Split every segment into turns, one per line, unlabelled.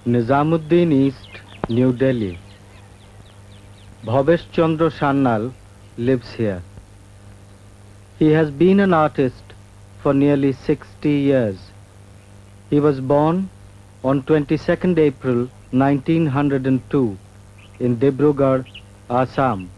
Nizamuddin East, New Delhi. Bhavesh Chandra Sanyal lives here. He has been an artist for nearly 60 years. He was born on 22nd April 1902 in Dibrugarh, Assam.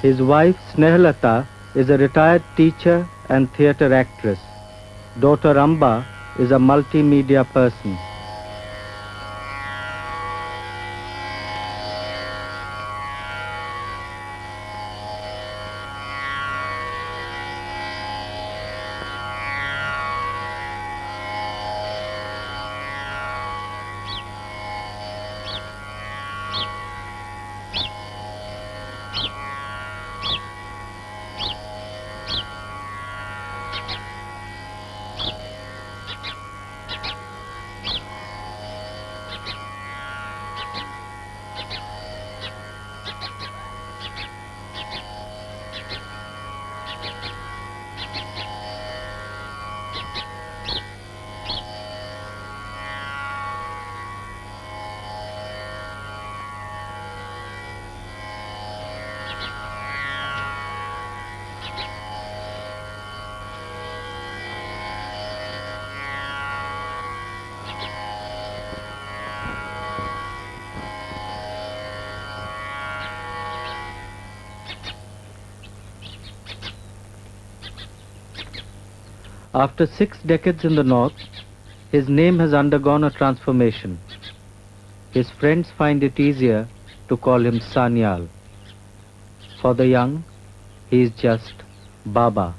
His wife Snehlata is a retired teacher and theatre actress. Daughter Amba is a multimedia person. After 6 decades in the north, his name has undergone a transformation. His friends find it easier to call him Sanyal. For the young, he is just Baba.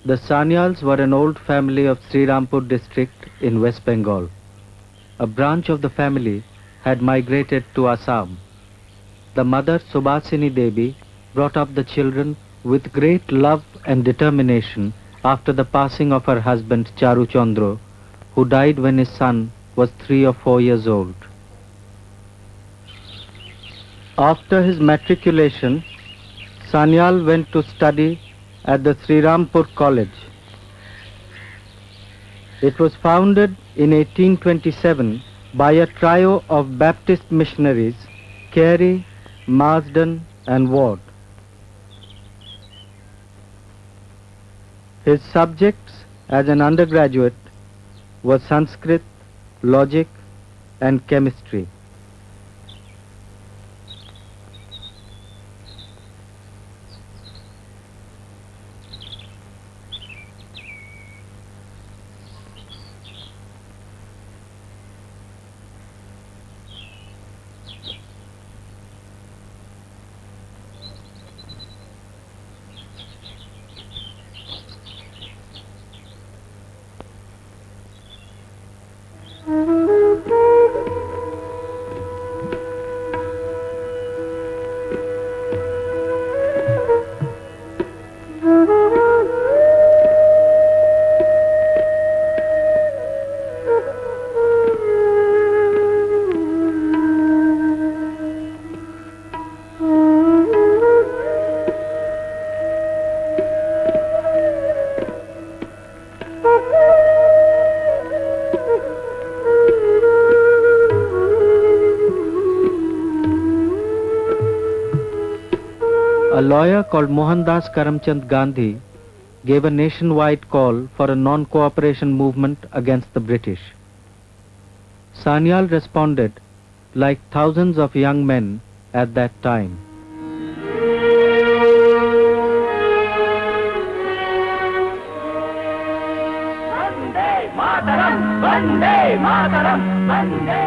The Sanyals were an old family of Srirampur district in West Bengal. A branch of the family had migrated to Assam. The mother, Subhasini Devi, brought up the children with great love and determination after the passing of her husband Charu Chandra, who died when his son was 3 or 4 years old. After his matriculation, Sanyal went to study at the Srirampur College. It was founded in 1827 by a trio of Baptist missionaries, Carey, Marsden and Ward. His subjects as an undergraduate were Sanskrit, logic and chemistry. A lawyer called Mohandas Karamchand Gandhi gave a nationwide call for a non-cooperation movement against the British. Sanyal responded like thousands of young men at that time.
Vande Mataram, Vande Mataram, Vande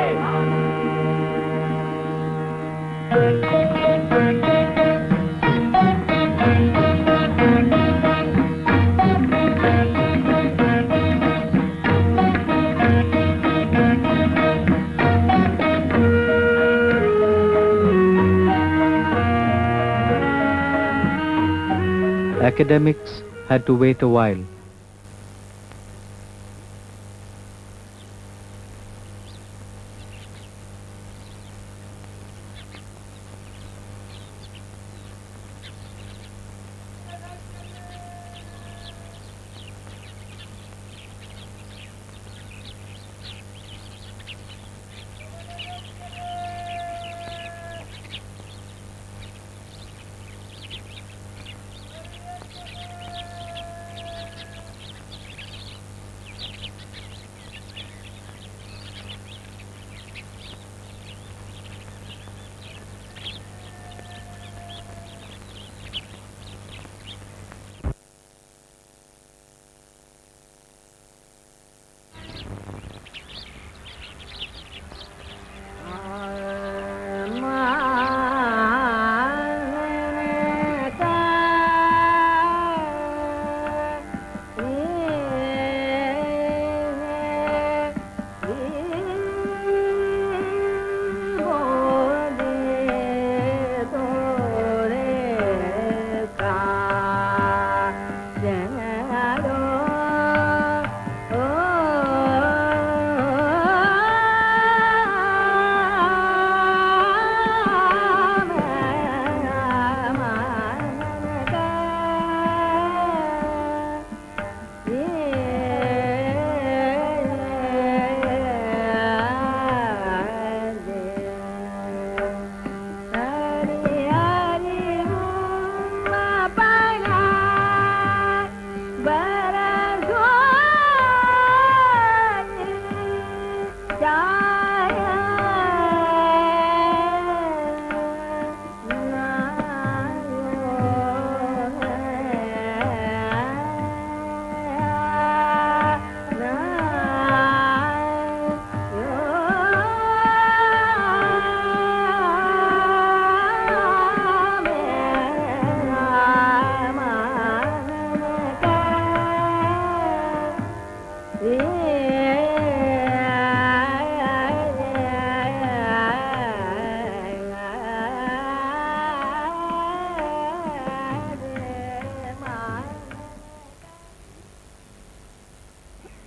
Academics had to wait a while.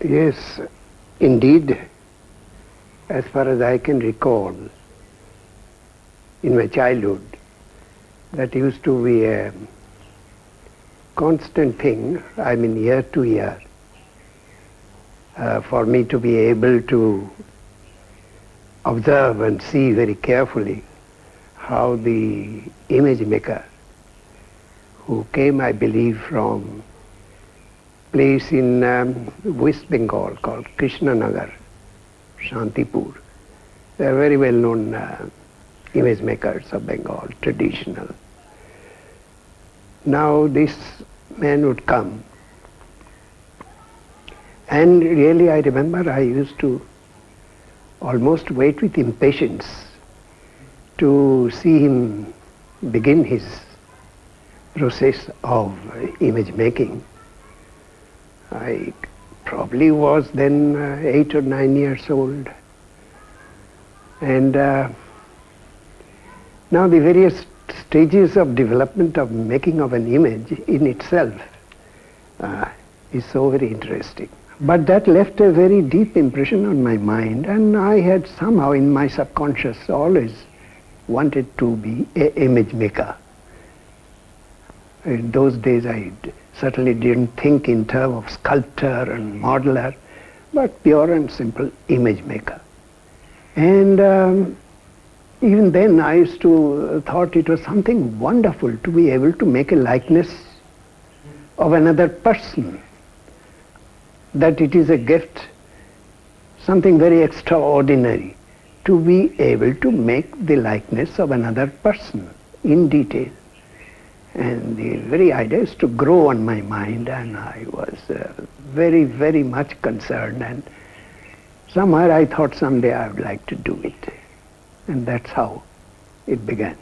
Yes, indeed, as far as I can recall, in my childhood, that used to be a constant thing, I mean year to year, for me to be able to observe and see very carefully how the image maker, who came, I believe, from place in West Bengal called Krishnanagar, Shantipur. They are very well known image makers of Bengal, traditional. Now this man would come, and really I remember I used to almost wait with impatience to see him begin his process of image making. I probably was then 8 or 9 years old. And now the various stages of development of making of an image in itself is so very interesting. But that left a very deep impression on my mind, and I had somehow in my subconscious always wanted to be an image maker. In those days I certainly didn't think in terms of sculptor and modeler, but pure and simple image maker. And even then I used to thought it was something wonderful to be able to make a likeness of another person, that it is a gift, something very extraordinary, to be able to make the likeness of another person in detail. And the very idea is to grow on my mind, and I was very, very much concerned, and somewhere I thought someday I would like to do it. And that's how it began.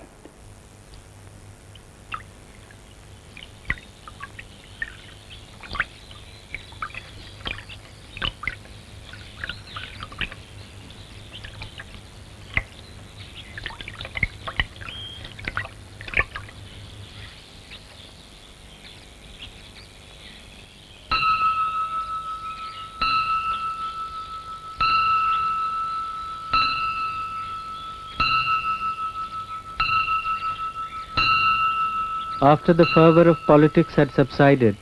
After the fervor of politics had subsided,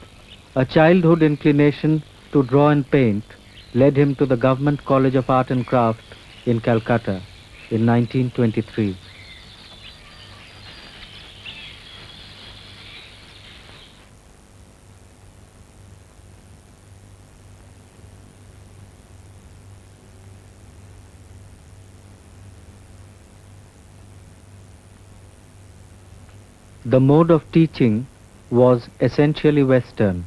a childhood inclination to draw and paint led him to the Government College of Art and Craft in Calcutta in 1923. The mode of teaching was essentially Western.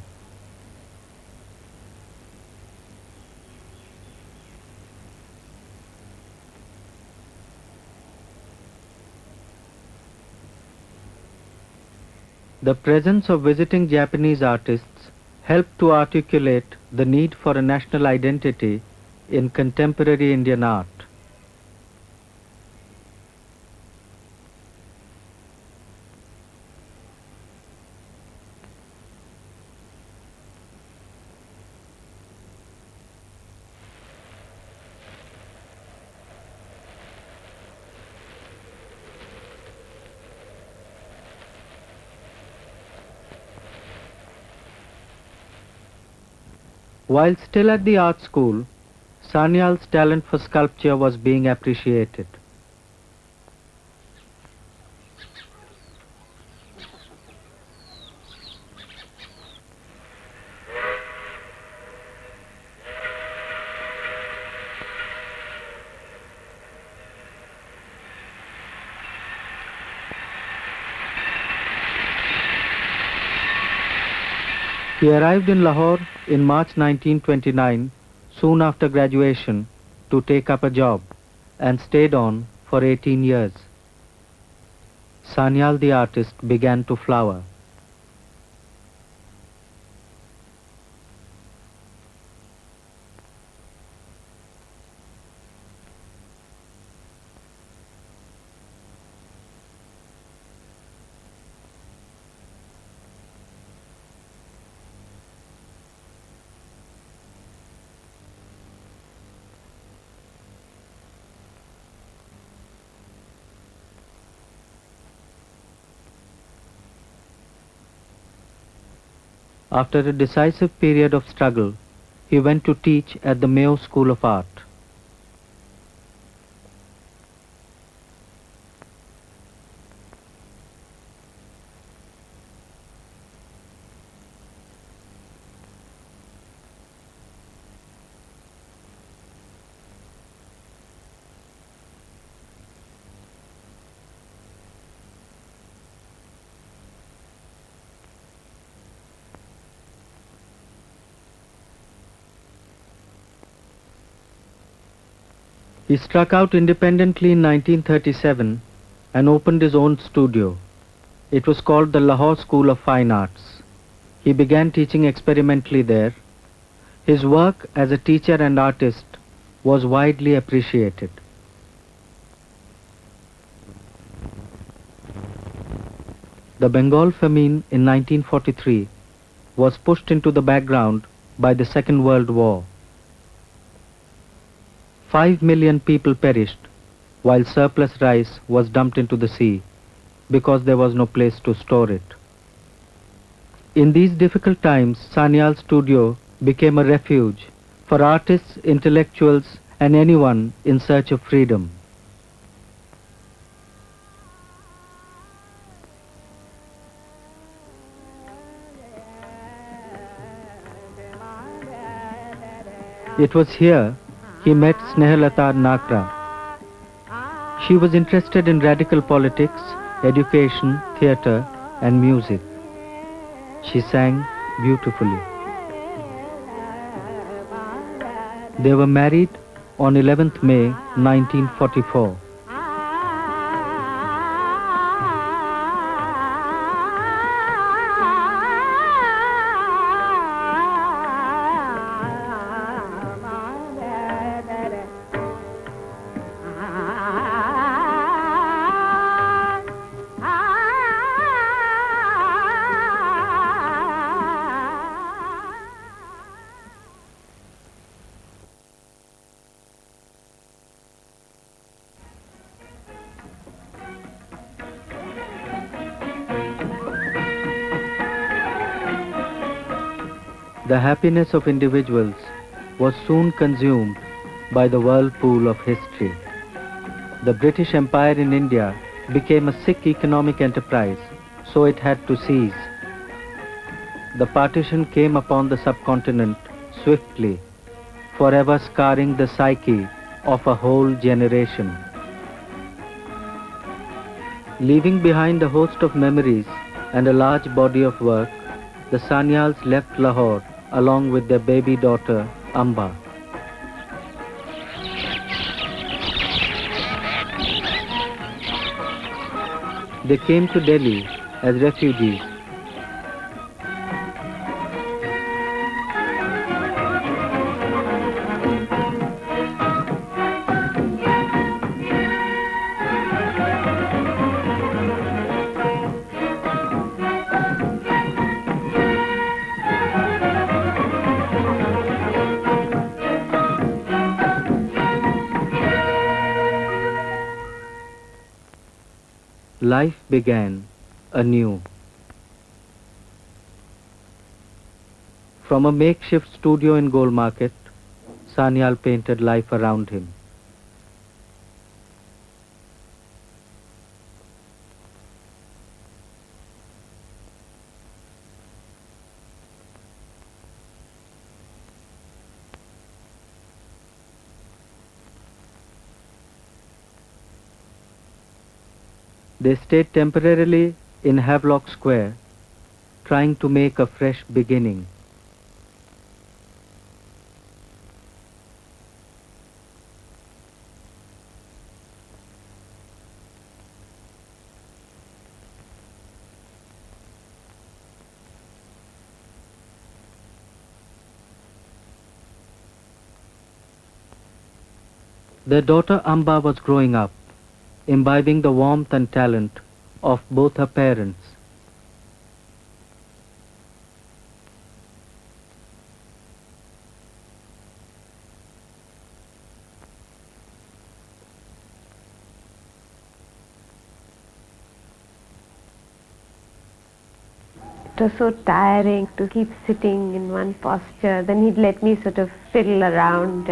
The presence of visiting Japanese artists helped to articulate the need for a national identity in contemporary Indian art. While still at the art school, Sanyal's talent for sculpture was being appreciated. He arrived in Lahore in March 1929, soon after graduation, to take up a job, and stayed on for 18 years. Sanyal the artist began to flower. After a decisive period of struggle, he went to teach at the Mayo School of Art. He struck out independently in 1937 and opened his own studio. It was called the Lahore School of Fine Arts. He began teaching experimentally there. His work as a teacher and artist was widely appreciated. The Bengal famine in 1943 was pushed into the background by the Second World War. 5 million people perished, while surplus rice was dumped into the sea because there was no place to store it. In these difficult times, Sanyal studio became a refuge for artists, intellectuals, and anyone in search of freedom. It was here he met Snehalata Nakra. She was interested in radical politics, education, theatre, and music. She sang beautifully. They were married on 11th May 1944. The happiness of individuals was soon consumed by the whirlpool of history. The British Empire in India became a sick economic enterprise, so it had to cease. The partition came upon the subcontinent swiftly, forever scarring the psyche of a whole generation. Leaving behind a host of memories and a large body of work, the Sanyals left Lahore along with their baby daughter, Amba. They came to Delhi as refugees. Life began anew. From a makeshift studio in Gold Market, Sanyal painted life around him. They stayed temporarily in Havelock Square, trying to make a fresh beginning. Their daughter Amba was growing up, imbibing the warmth and talent of both her parents.
It was so tiring to keep sitting in one posture. Then he'd let me sort of fiddle around,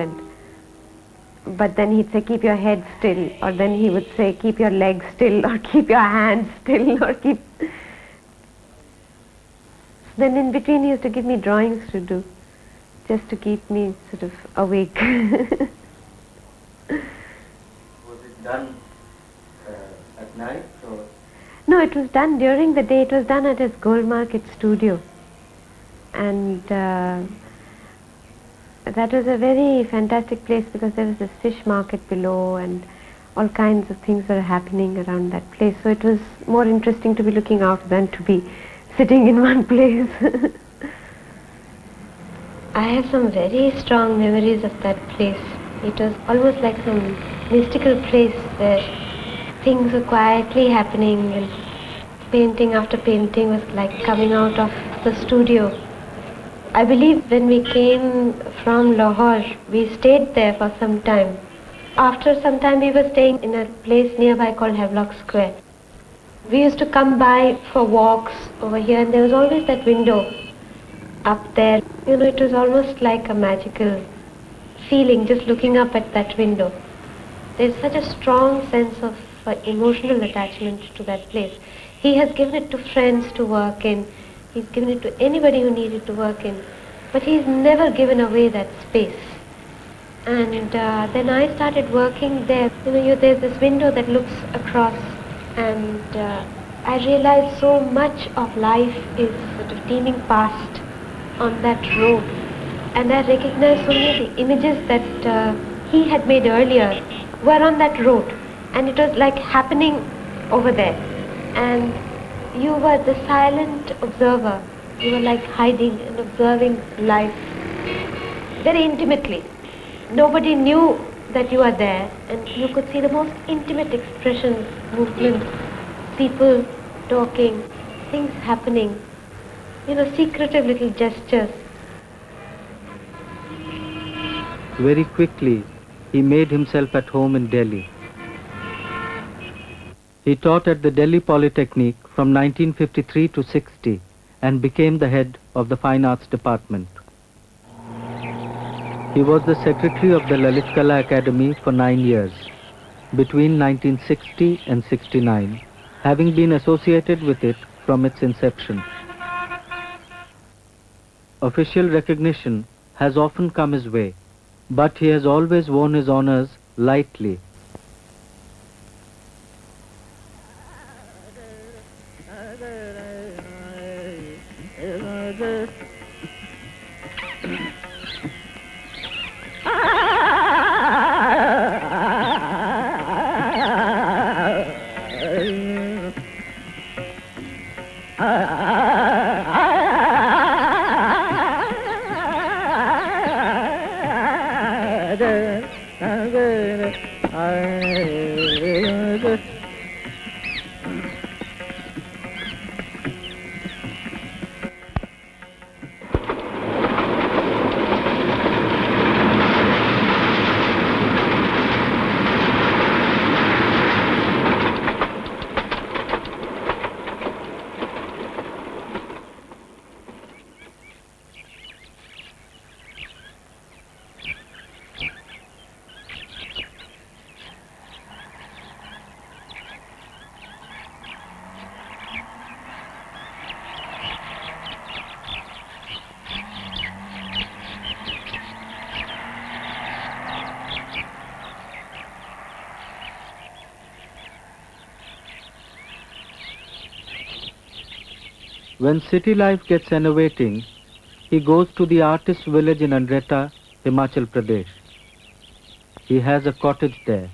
but then he'd say, keep your head still, or then he would say, keep your legs still, or keep your hands still, or keep... Then in between he used to give me drawings to do, just to keep me sort of awake.
Was it done at night or?
No, it was done during the day. It was done at his Gold Market studio. And that was a very fantastic place because there was this fish market below and all kinds of things were happening around that place. So it was more interesting to be looking out than to be sitting in one place. I have some very strong memories of that place. It was almost like some mystical place where things were quietly happening and painting after painting was like coming out of the studio. I believe when we came from Lahore, we stayed there for some time. After some time we were staying in a place nearby called Havelock Square. We used to come by for walks over here and there was always that window up there. You know, it was almost like a magical feeling just looking up at that window. There's such a strong sense of emotional attachment to that place. He has given it to friends to work in. He's given it to anybody who needed to work in. But he's never given away that space. And then I started working there. You know, there's this window that looks across and I realized so much of life is sort of teeming past on that road. And I recognized so many of the images that he had made earlier were on that road. And it was like happening over there. And you were the silent observer. You were like hiding and observing life very intimately. Nobody knew that you are there, and you could see the most intimate expressions, movements, people talking, things happening, you know, secretive little gestures.
Very quickly, he made himself at home in Delhi. He taught at the Delhi Polytechnic from 1953 to 60 and became the head of the Fine Arts Department. He was the secretary of the Lalit Kala Akademi for 9 years, between 1960 and 69, having been associated with it from its inception. Official recognition has often come his way, but he has always worn his honors lightly. When city life gets enervating, he goes to the artist's village in Andretta, Himachal Pradesh. He has a cottage there.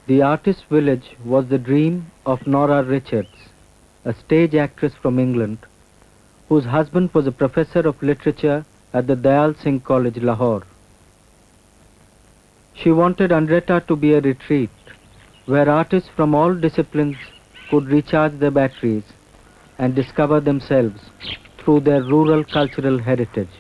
The artist's village was the dream of Nora Richards, a stage actress from England, whose husband was a professor of literature at the Dayal Singh College, Lahore. She wanted Andretta to be a retreat where artists from all disciplines could recharge their batteries and discover themselves through their rural cultural heritage.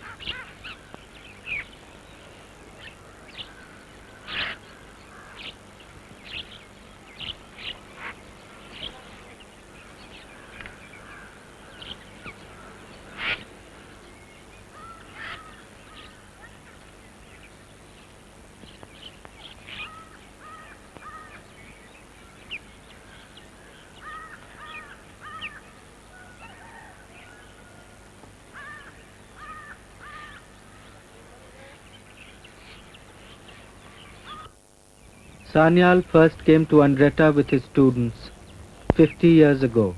Sanyal first came to Andretta with his students 50 years ago.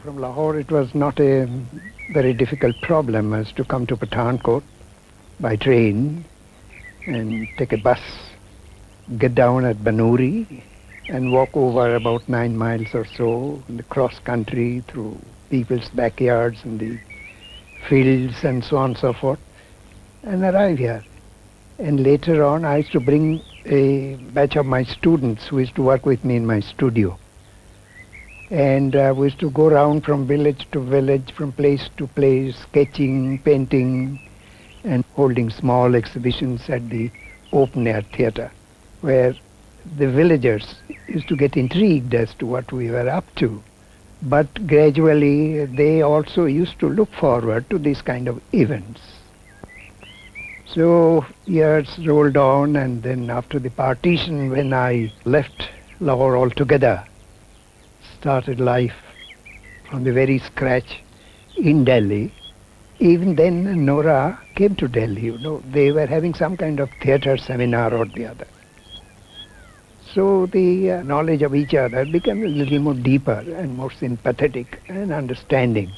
From Lahore, it was not a very difficult problem as to come to Pathankot by train and take a bus, get down at Banuri and walk over about 9 miles or so in the cross country through people's backyards and the fields and so on and so forth and arrive here. And later on, I used to bring a batch of my students who used to work with me in my studio. And we used to go around from village to village, from place to place, sketching, painting, and holding small exhibitions at the open-air theatre, where the villagers used to get intrigued as to what we were up to. But gradually, they also used to look forward to these kind of events. So years rolled on, and then after the partition, when I left Lahore altogether, started life from the very scratch in Delhi. Even then, Nora came to Delhi, you know. They were having some kind of theatre seminar or the other. So the knowledge of each other became a little more deeper and more sympathetic and understanding.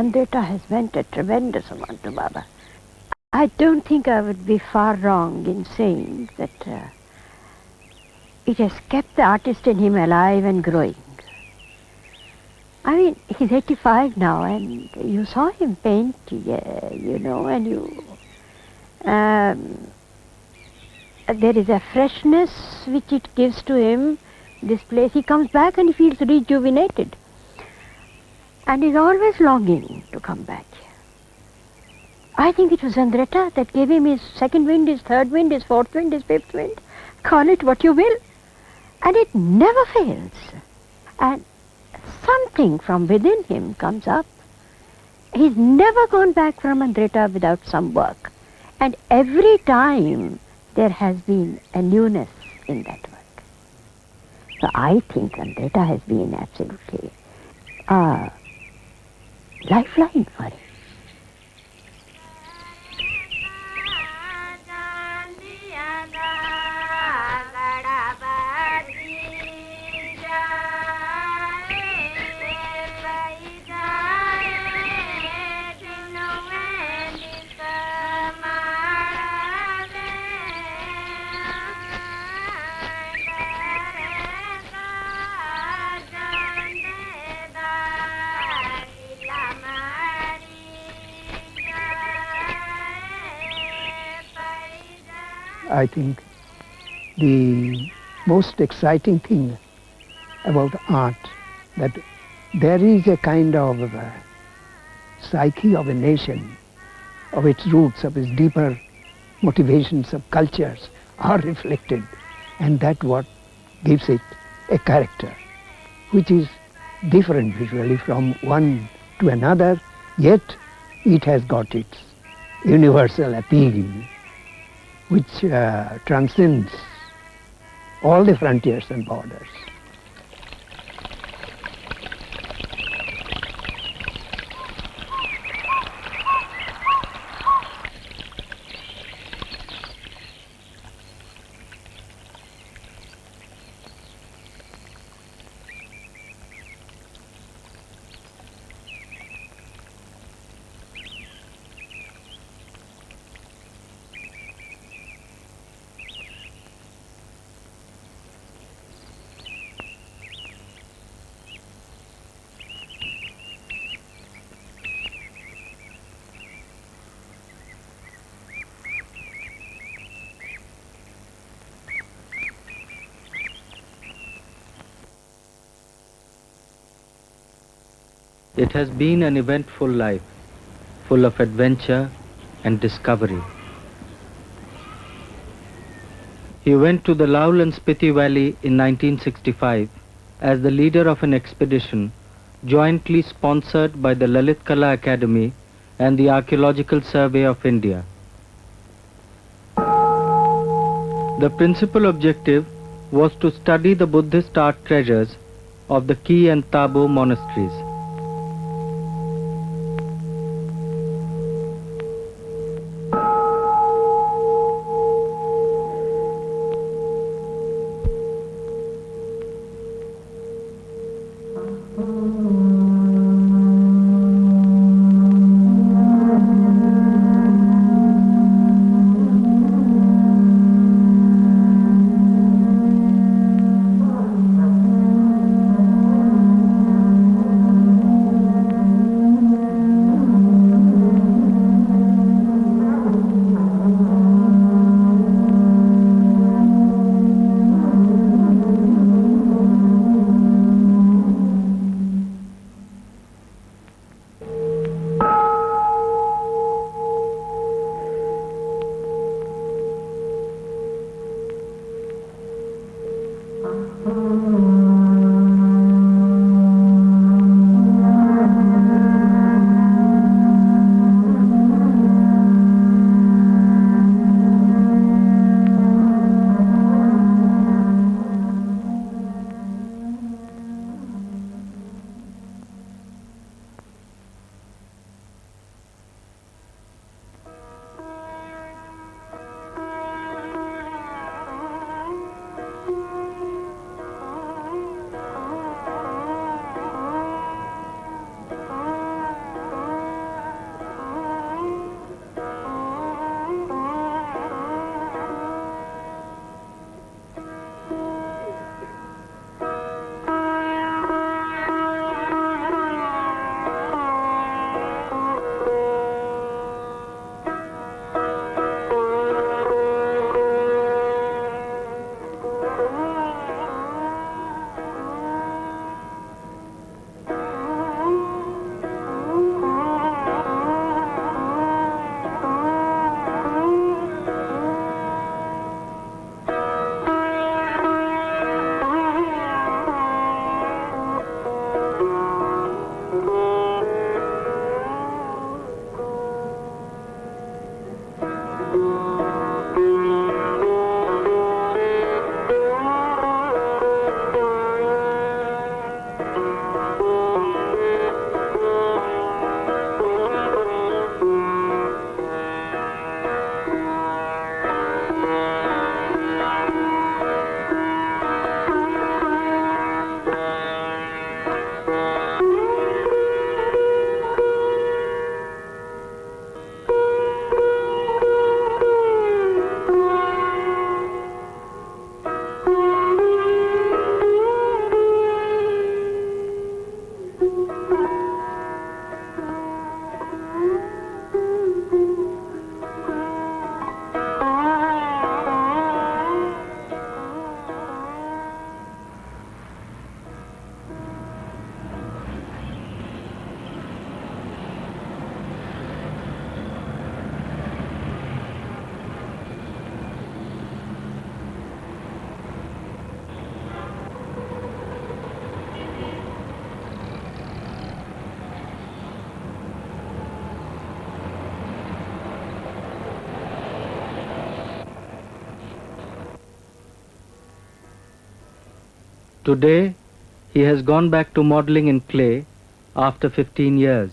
Andretta has meant a tremendous amount to Baba. I don't think I would be far wrong in saying that it has kept the artist in him alive and growing. I mean, he's 85 now, and you saw him paint, you know, and you... there is a freshness which it gives to him, this place. He comes back and he feels rejuvenated. And he's always longing to come back here. I think it was Andretta that gave him his second wind, his third wind, his fourth wind, his fifth wind. Call it what you will. And it never fails. And something from within him comes up. He's never gone back from Andretta without some work. And every time there has been a newness in that work. So I think Andretta has been absolutely a lifeline for him.
I think the most exciting thing about art, that there is a kind of psyche of a nation, of its roots, of its deeper motivations of cultures are reflected, and that's what gives it a character, which is different visually from one to another, yet it has got its universal appeal, which transcends all the frontiers and borders.
It has been an eventful life, full of adventure and discovery. He went to the Laul and Spiti Valley in 1965 as the leader of an expedition jointly sponsored by the Lalit Kala Akademi and the Archaeological Survey of India. The principal objective was to study the Buddhist art treasures of the Ki and Tabo monasteries. Today, he has gone back to modeling in clay after 15 years.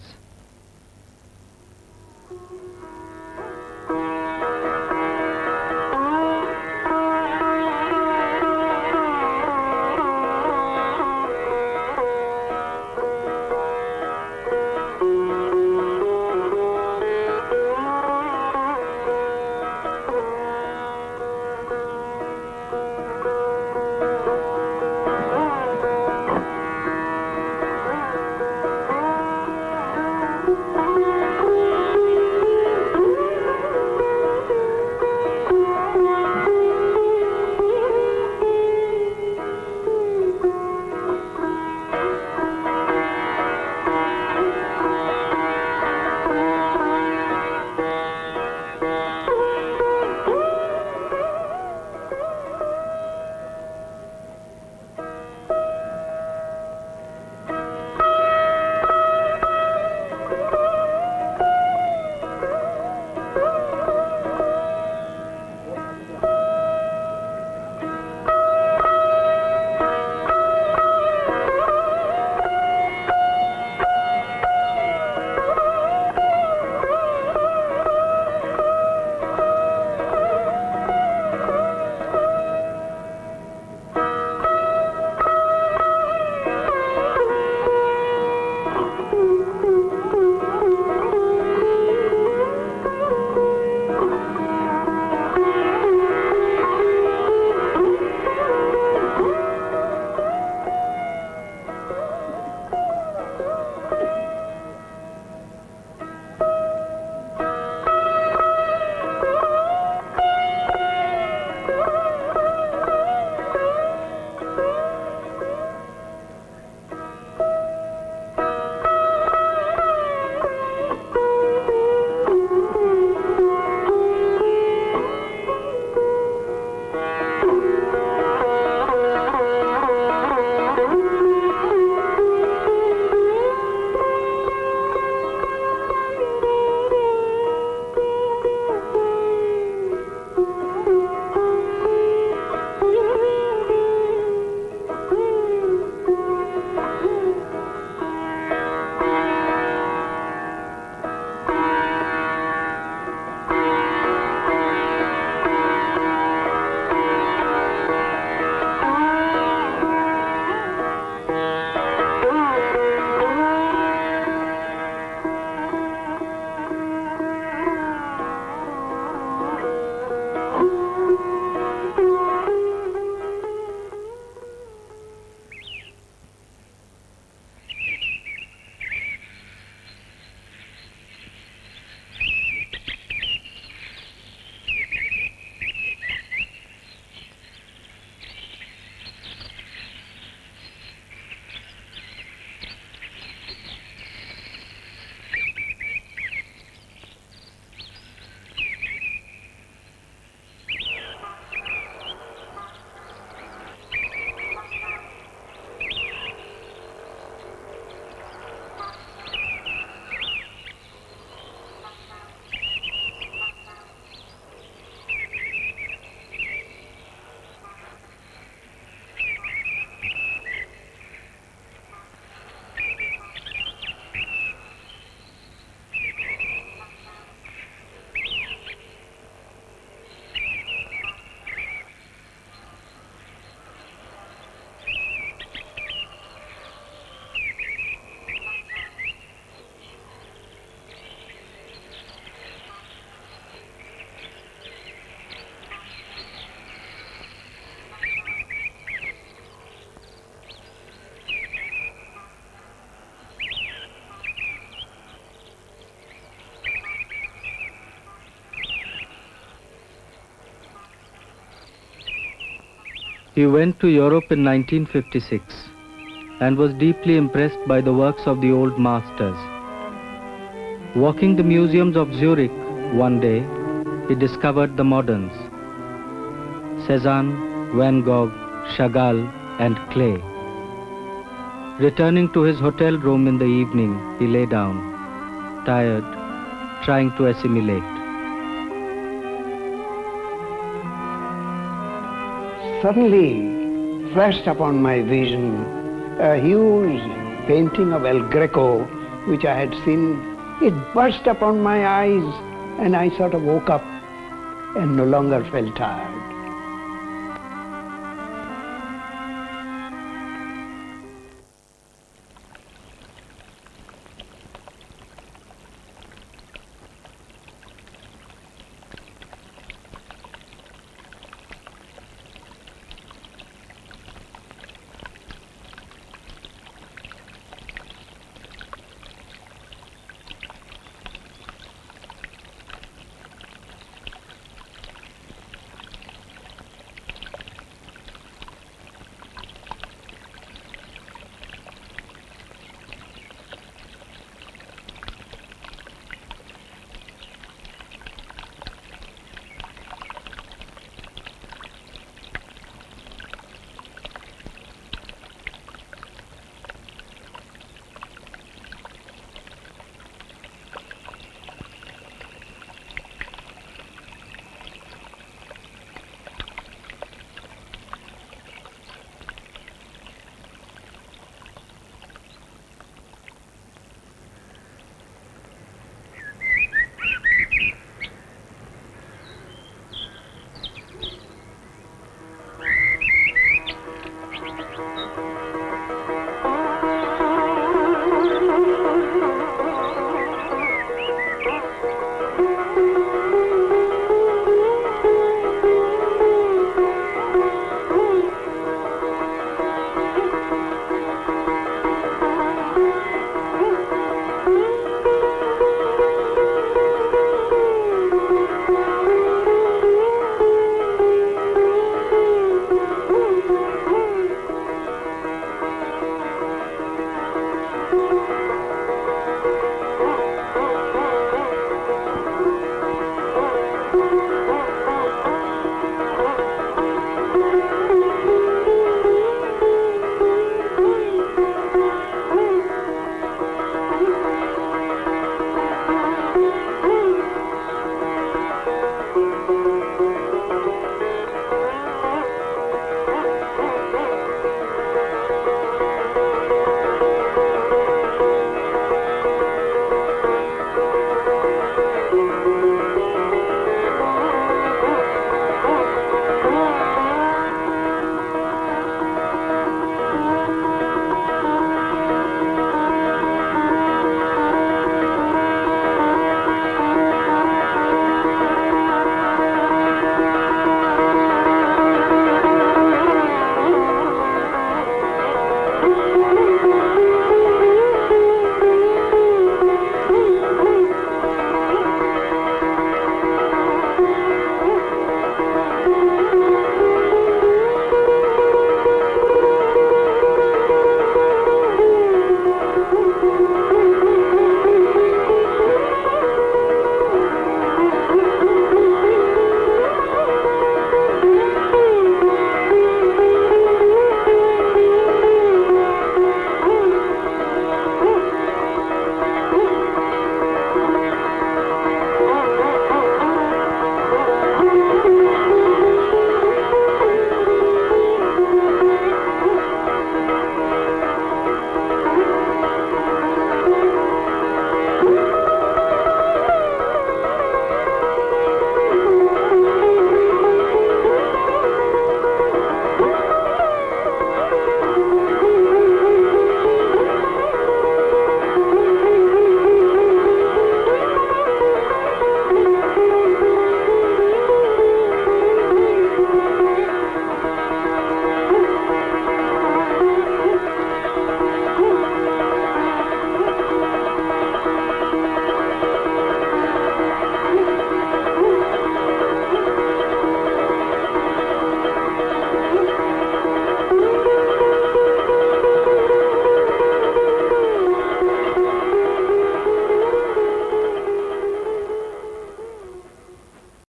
He went to Europe in 1956 and was deeply impressed by the works of the old masters. Walking the museums of Zurich one day, he discovered the moderns: Cézanne, Van Gogh, Chagall and Klee. Returning to his hotel room in the evening, he lay down, tired, trying to assimilate.
Suddenly, flashed upon my vision a huge painting of El Greco, which I had seen. It burst upon my eyes, and I sort of woke up and no longer felt tired.